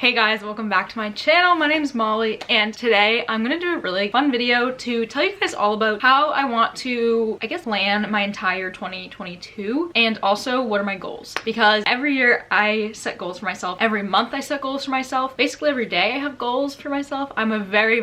Hey guys, welcome back to my channel. My name is Molly and today I'm gonna do a really fun video to tell you guys all about how I want to, I guess, plan my entire 2022 and also what are my goals. Because every year I set goals for myself. Every month I set goals for myself. Basically every day I have goals for myself. I'm a very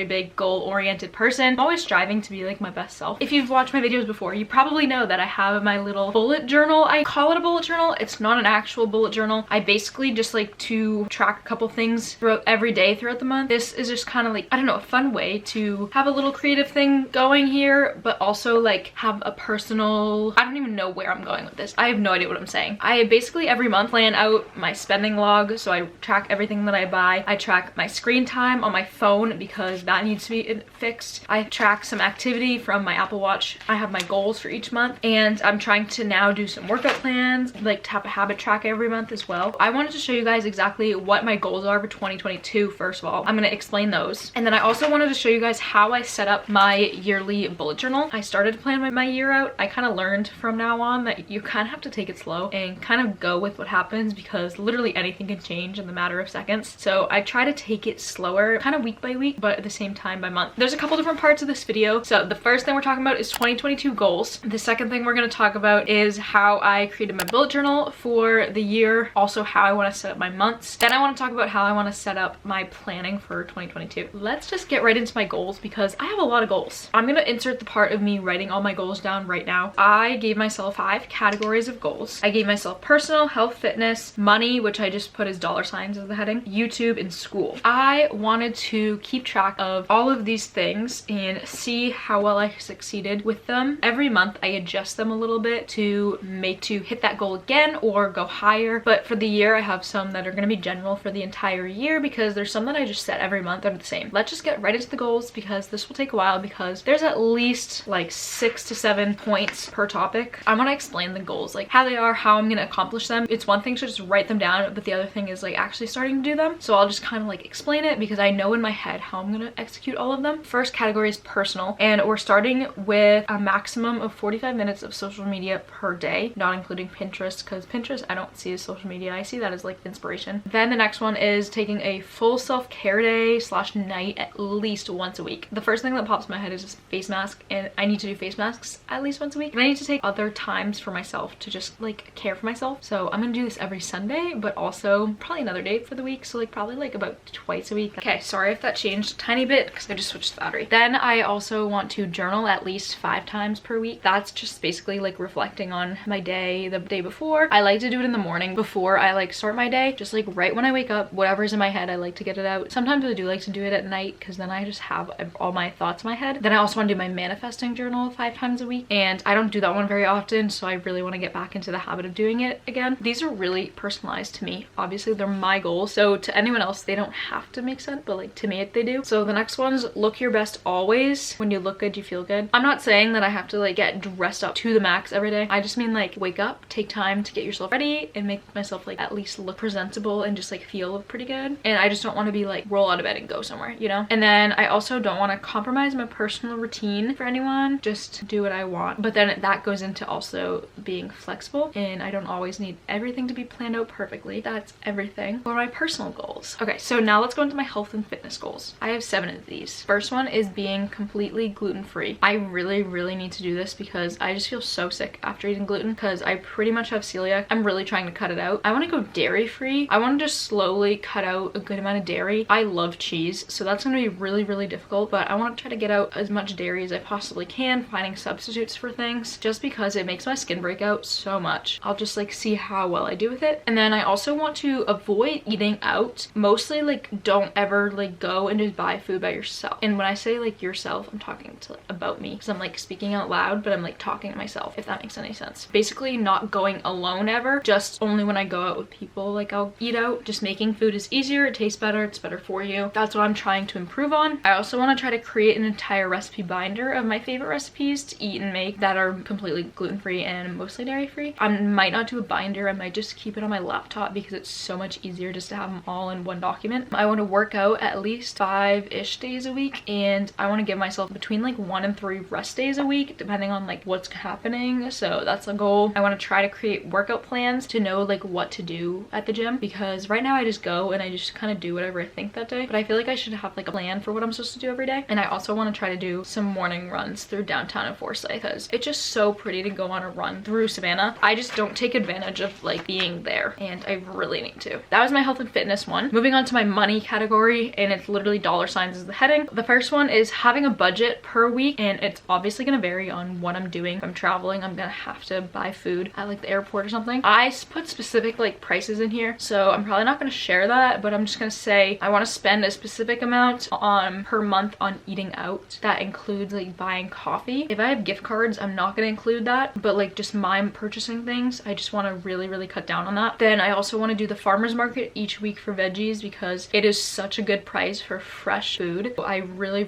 big goal-oriented person. I'm always striving to be like my best self. If you've watched my videos before, you probably know that I have my little bullet journal. I call it a bullet journal. It's not an actual bullet journal. I basically just like to track a couple things throughout every day throughout the month. This is just kind of like, I don't know, a fun way to have a little creative thing going here, but also like have a personal, I don't even know where I'm going with this. I have no idea what I'm saying. I basically every month plan out my spending log, so I track everything that I buy. I track my screen time on my phone because that needs to be fixed. I track some activity from my Apple Watch. I have my goals for each month and I'm trying to now do some workout plans, like to have a habit track every month as well. I wanted to show you guys exactly what my goals are for 2022. First of all, I'm going to explain those, and then I also wanted to show you guys how I set up my yearly bullet journal. I started to plan my year out. I kind of learned from now on that you kind of have to take it slow and kind of go with what happens because literally anything can change in the matter of seconds. So I try to take it slower, kind of week by week, but at the same time by month. There's a couple different parts of this video. So the first thing we're talking about is 2022 goals. The second thing we're going to talk about is how I created my bullet journal for the year, also how I want to set up my months. Then I want to talk about how I want to set up my planning for 2022. Let's just get right into my goals because I have a lot of goals. I'm going to insert the part of me writing all my goals down right now. I gave myself 5 categories of goals. I gave myself personal, health, fitness, money, which I just put as $signs as the heading, YouTube, and school. I wanted to keep track of all of these things and see how well I succeeded with them. Every month I adjust them a little bit to hit that goal again or go higher. But for the year I have some that are going to be general for the entire year because there's some that I just set every month that are the same. Let's just get right into the goals because this will take a while because there's at least like 6 to 7 points per topic. I want to explain the goals, like how they are, how I'm going to accomplish them. It's one thing to just write them down, but the other thing is like actually starting to do them. So I'll just kind of like explain it because I know in my head how I'm going to execute all of them. First category is personal, and we're starting with a maximum of 45 minutes of social media per day, not including Pinterest, because Pinterest I don't see as social media. I see that as like inspiration. Then the next one is taking a full self-care day / night at least once a week. The first thing that pops in my head is just face mask, and I need to do face masks at least once a week. And I need to take other times for myself to just like care for myself. So I'm gonna do this every Sunday, but also probably another day for the week. So like probably like about twice a week. Okay, sorry if that changed a tiny bit because I just switched the battery. Then I also want to journal at least 5 times per week. That's just basically like reflecting on my day the day before. I like to do it in the morning before I like start my day, just like right when I wake up. Whatever's in my head, I like to get it out. Sometimes I do like to do it at night because then I just have all my thoughts in my head. Then I also want to do my manifesting journal 5 times a week, and I don't do that one very often, so I really want to get back into the habit of doing it again. These are really personalized to me. Obviously they're my goals, so to anyone else they don't have to make sense, but like to me they do. So the next one's look your best always. When you look good you feel good. I'm not saying that I have to like get dressed up to the max every day. I just mean like wake up, take time to get yourself ready and make myself like at least look presentable and just like feel pretty good. And I just don't want to be like roll out of bed and go somewhere, you know? And then I also don't want to compromise my personal routine for anyone, just do what I want. But then that goes into also being flexible, and I don't always need everything to be planned out perfectly. That's everything for my personal goals. Okay, so now let's go into my health and fitness goals. I have 7 of these. First one is being completely gluten-free. I really need to do this because I just feel so sick after eating gluten because I pretty much have celiac. I'm really trying to cut it out. I want to go dairy-free. I want to just slowly cut out a good amount of dairy. I love cheese, so that's going to be really difficult, but I want to try to get out as much dairy as I possibly can, finding substitutes for things just because it makes my skin break out so much. I'll just like see how well I do with it. And then I also want to avoid eating out. Mostly like don't ever like go and just buy food by yourself. And when I say like yourself, I'm talking to about me because I'm like speaking out loud, but I'm like talking to myself, if that makes any sense. Basically not going alone ever, just only when I go out with people like I'll eat out. Just making food is easier, it tastes better, it's better for you. That's what I'm trying to improve on. I also want to try to create an entire recipe binder of my favorite recipes to eat and make that are completely gluten-free and mostly dairy-free. I might not do a binder, I might just keep it on my laptop because it's so much easier just to have them all in one document. I want to work out at least 5-ish days a week, and I want to give myself between like 1 and 3 rest days a week depending on like what's happening. So that's a goal. I want to try to create workout plans to know like what to do at the gym because right now I just go and I just kind of do whatever I think that day. But I feel like I should have like a plan for what I'm supposed to do every day. And I also want to try to do some morning runs through downtown and Forsyth because it's just so pretty to go on a run through Savannah. I just don't take advantage of like being there, and I really need to. That was my health and fitness one. Moving on to my money category, and it's literally dollar signs is the heading. The first one is having a budget per week, and it's obviously going to vary on what I'm doing. If I'm traveling, I'm gonna have to buy food at like the airport or something. I put specific like prices in here, so I'm probably not going to share that, but I'm just going to say I want to spend a specific amount on per month on eating out. That includes like buying coffee. If I have gift cards, I'm not going to include that, but like just my purchasing things, I just want to really cut down on that. Then I also want to do the farmers market each week for veggies because it is such a good price for fresh food. I really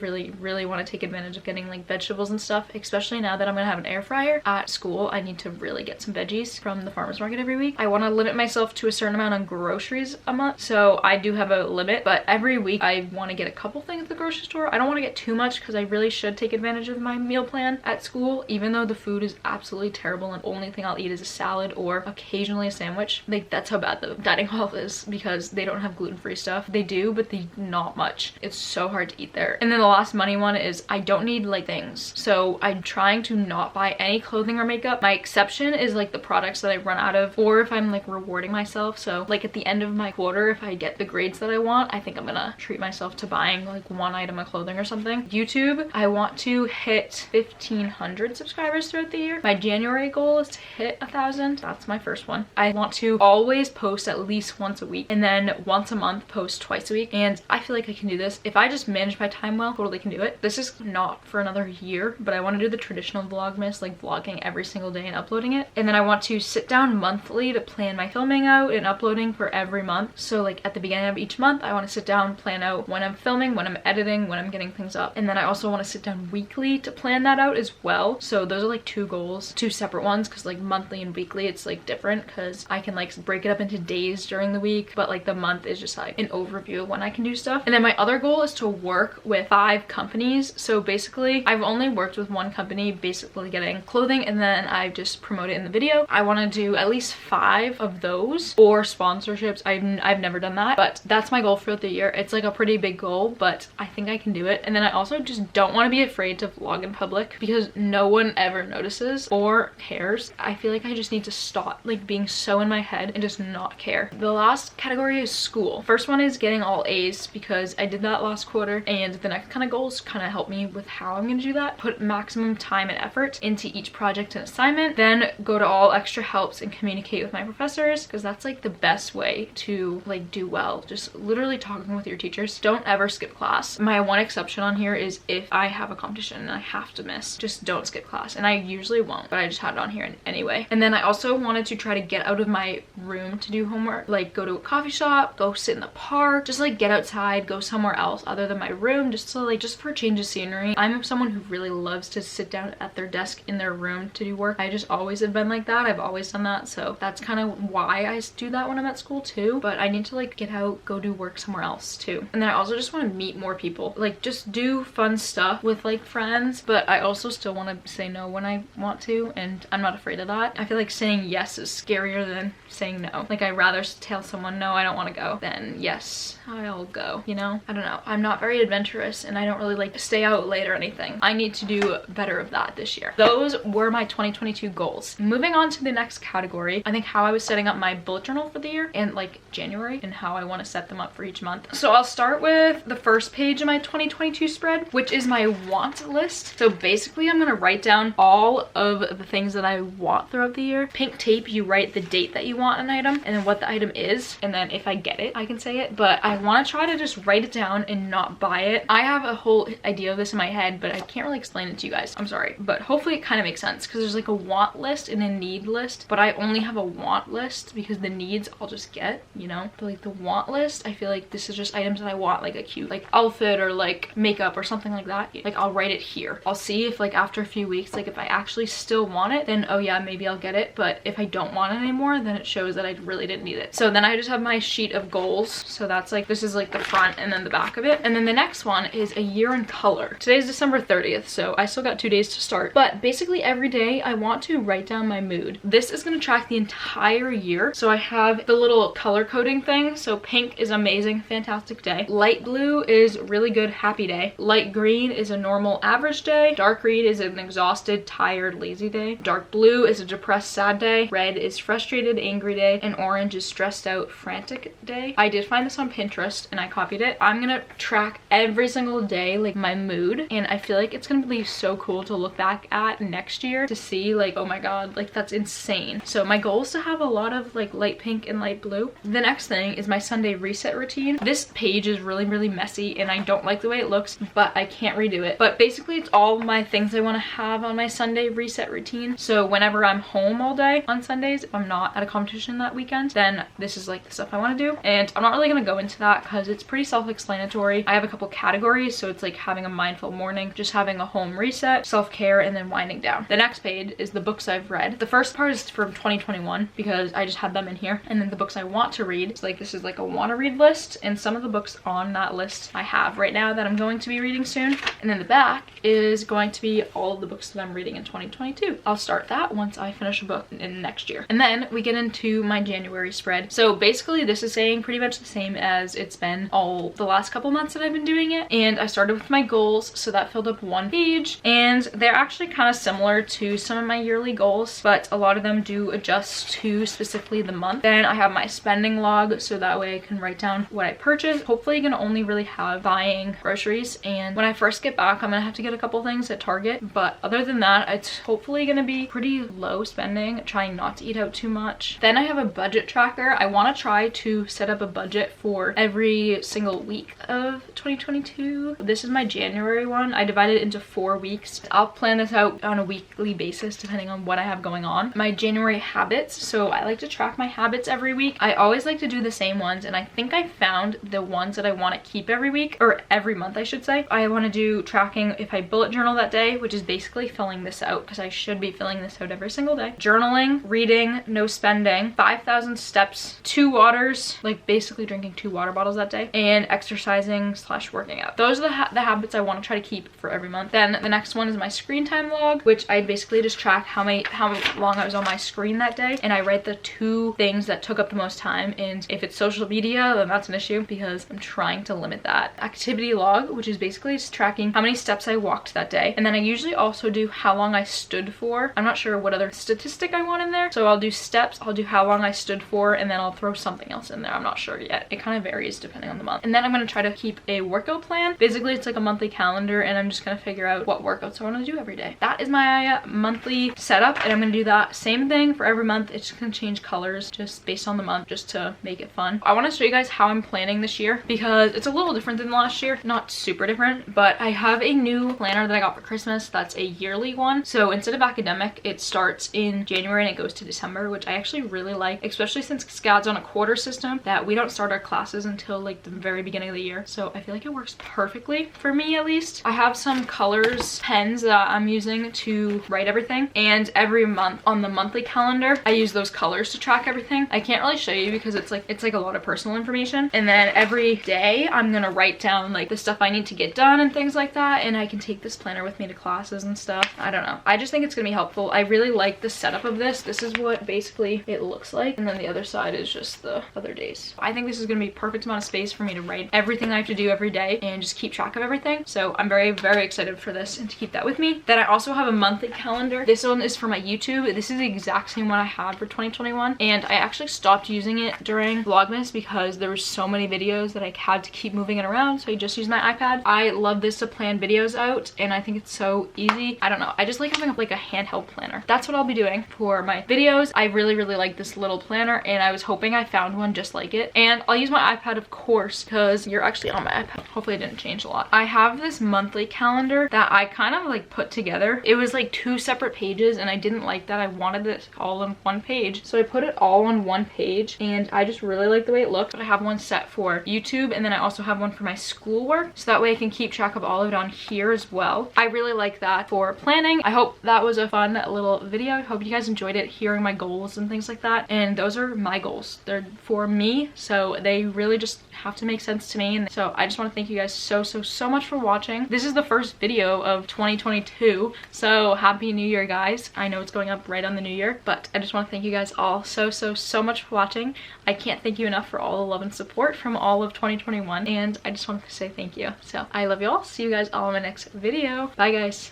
want to take advantage of getting like vegetables and stuff, especially now that I'm gonna have an air fryer at school. I need to really get some veggies from the farmers market every week. I want to limit myself to a certain amount on groceries a month, so I do have a limit, but every week I want to get a couple things at the grocery store. I don't want to get too much because I really should take advantage of my meal plan at school, even though the food is absolutely terrible and the only thing I'll eat is a salad or occasionally a sandwich. Like, that's how bad the dining hall is because they don't have gluten-free stuff. They do, but they not much. It's so hard to eat there. And then the last money one is I don't need like things, so I'm trying to not buy any clothing or makeup. My exception is like the products that I run out of, or if I'm like rewarding myself. So like at the end of my quarter, if I get the grades that I want, I think I'm gonna treat myself to buying like one item of clothing or something. YouTube, I want to hit 1,500 subscribers throughout the year. My January goal is to hit 1,000. That's my first one. I want to always post at least once a week, and then once a month post twice a week. And I feel like I can do this. If I just manage my time well, totally can do it. This is not for another year, but I want to do the traditional Vlogmas, like vlogging every single day and uploading it. And then I want to sit down monthly to plan my filming out and uploading for every month. So like at the beginning of each month, I want to sit down, plan out when I'm filming, when I'm editing, when I'm getting things up. And then I also want to sit down weekly to plan that out as well. So those are like two goals, two separate ones, because like monthly and weekly, it's like different because I can like break it up into days during the week, but like the month is just like an overview of when I can do stuff. And then my other goal is to work with 5 companies. So basically I've only worked with one company, basically getting clothing, and then I just promote it in the video. I want to do at least 5 of those, or sponsorships. I've never done that, but that's my goal for the year. It's like a pretty big goal, but I think I can do it. And then I also just don't want to be afraid to vlog in public because no one ever notices or cares. I feel like I just need to stop like being so in my head and just not care. The last category is school. First one is getting all A's because I did that last quarter, and the next kind of goals kind of help me with how I'm going to do that. Put maximum time and effort into each project and assignment, then go to all extra helps and communicate with my professors, because that's like the best way to like do well. Just literally talking with your teachers. Don't ever skip class. My one exception on here is if I have a competition and I have to miss, just don't skip class. And I usually won't, but I just had it on here anyway. And then I also wanted to try to get out of my room to do homework, like go to a coffee shop, go sit in the park, just like get outside, go somewhere else other than my room, just to like, just for a change of scenery. I'm someone who really loves to sit down at their desk in their room to do work. I just always have been like that. I've always done that, so that's kind of why I do that when I'm at school too. But I need to like get out, go do work somewhere else too. And then I also just want to meet more people, like just do fun stuff with like friends, but I also still want to say no when I want to, and I'm not afraid of that. I feel like saying yes is scarier than saying no. Like, I'd rather tell someone no, I don't want to go, than yes, I'll go, you know? I don't know. I'm not very adventurous, and I don't really like to stay out late or anything. I need to do better of that this year. Those were my 2022 goals. Moving on to the next category, I think how I was setting up my bullet journal for the year and like January, and how I want to set them up for each month. So I'll start with the first page of my 2022 spread, which is my want list. So basically I'm gonna write down all of the things that I want throughout the year. Pink tape, you write the date that you want an item and then what the item is, and then if I get it I can say it, but I want to try to just write it down and not buy it. I have a whole idea of this in my head, but I can't really explain it to you guys. I'm sorry, but hopefully it kind of makes sense, because there's like a want list and a need list, but I only have a want list because the needs I'll just get, you know? But like the want list, I feel like this is just items that I want, like a cute like outfit or like makeup or something like that. Like I'll write it here. I'll see if like after a few weeks, like if I actually still want it, then oh yeah, maybe I'll get it. But if I don't want it anymore, then it shows that I really didn't need it. So then I just have my sheet of goals. So that's like, this is like the front and then the back of it. And then the next one is a year in color. Today's December 30th, so I still got 2 days to start. But basically every day I want to write down my mood. This is going to track the entire year. So I have the little color code coding thing. So pink is amazing, fantastic day. Light blue is really good, happy day. Light green is a normal, average day. Dark green is an exhausted, tired, lazy day. Dark blue is a depressed, sad day. Red is frustrated, angry day. And orange is stressed out, frantic day. I did find this on Pinterest and I copied it. I'm gonna track every single day, like my mood, and I feel like it's gonna be so cool to look back at next year to see like, oh my god, like that's insane. So my goal is to have a lot of like light pink and light blue. The next thing is my Sunday reset routine. This page is really messy and I don't like the way it looks, but I can't redo it. But basically it's all my things I want to have on my Sunday reset routine. So whenever I'm home all day on Sundays, if I'm not at a competition that weekend, then this is like the stuff I want to do. And I'm not really going to go into that because it's pretty self-explanatory. I have a couple categories, so it's like having a mindful morning, just having a home reset, self-care, and then winding down. The next page is the books I've read. The first part is from 2021 because I just had them in here, and then the books I want to read. It's like this is like a want to read list, and some of the books on that list I have right now that I'm going to be reading soon. And then the back is going to be all of the books that I'm reading in 2022. I'll start that once I finish a book in next year. And then we get into my January spread. So basically this is saying pretty much the same as it's been all the last couple months that I've been doing it. And I started with my goals, so that filled up one page, and they're actually kind of similar to some of my yearly goals, but a lot of them do adjust to specifically the month. Then I have my spending log, so that way I can write down what I purchased. Hopefully I'm gonna only really have buying groceries, and when I first get back I'm gonna have to get a couple things at Target, but other than that it's hopefully gonna be pretty low spending, trying not to eat out too much. Then I have a budget tracker. I want to try to set up a budget for every single week of 2022. This is my January one. I divided it into 4 weeks. I'll plan this out on a weekly basis depending on what I have going on. My January habits, so I like to track my habits every week. I always like to do the same ones, and I think I found the ones that I want to keep every week, or every month I should say. I want to do tracking if I bullet journal that day, which is basically filling this out because I should be filling this out every single day. Journaling, reading, no spending, 5,000 steps, 2 waters, like basically drinking 2 water bottles that day, and exercising / working out. Those are the habits I want to try to keep for every month. Then the next one is my screen time log, which I basically just track how long I was on my screen that day, and I write the 2 things that took up the most time, and if it's social media then that's an issue because I'm trying to limit that. Activity log, which is basically just tracking how many steps I walked that day, and then I usually also do how long I stood for. I'm not sure what other statistic I want in there, so I'll do steps, I'll do how long I stood for, and then I'll throw something else in there. I'm not sure yet. It kind of varies depending on the month. And then I'm going to try to keep a workout plan. Basically it's like a monthly calendar, and I'm just going to figure out what workouts I want to do every day. That is my monthly setup, and I'm going to do that same thing for every month. It's just going to change colors just based on the month, just to make it fun. I want to show you guys how I'm planning this year because it's a little different than last year. Not super different, but I have a new planner that I got for Christmas that's a yearly one. So instead of academic, it starts in January and it goes to December, which I actually really like, especially since SCAD's on a quarter system that we don't start our classes until like the very beginning of the year. So I feel like it works perfectly for me, at least. I have some colors pens that I'm using to write everything, and every month on the monthly calendar I use those colors to track everything. I can't really show you because it's like a lot of personal information. And then every day I'm gonna write down like the stuff I need to get done and things like that, and I can take this planner with me to classes and stuff. I don't know, I just think it's gonna be helpful. I really like the setup of this. This is what basically it looks like, and then the other side is just the other days. I think this is gonna be a perfect amount of space for me to write everything I have to do every day and just keep track of everything. So I'm very excited for this and to keep that with me. Then I also have a monthly calendar. This one is for my YouTube. This is the exact same one I had for 2021, and I actually stopped using it during Vlogmas because there were so many videos that I had to keep moving it around, so I just used my iPad. I love this to plan videos out, and I think it's so easy. I don't know, I just like having like a handheld planner. That's what I'll be doing for my videos. I really like this little planner, and I was hoping I found one just like it. And I'll use my iPad, of course, because you're actually on my iPad. Hopefully it didn't change a lot. I have this monthly calendar that I kind of like put together. It was like 2 separate pages, and I didn't like that. I wanted it all on one page, so I put it all on one page, and I just really like the way it looks. I have one set for YouTube, and then I also have one for my schoolwork, so that way I can keep track of all of it on here as well. I really like that for planning. I hope that was a fun little video. I hope you guys enjoyed it, hearing my goals and things like that. And those are my goals. They're for me, so they really just have to make sense to me. And so I just want to thank you guys so much for watching. This is the first video of 2022, so happy new year, guys. I know it's going up right on the new year, but I just want to thank you guys all so much for watching. I can't thank you enough for all the love and support from all of 2021, and I just wanted to say thank you. So I love you all. See you guys all in my next video. Bye guys.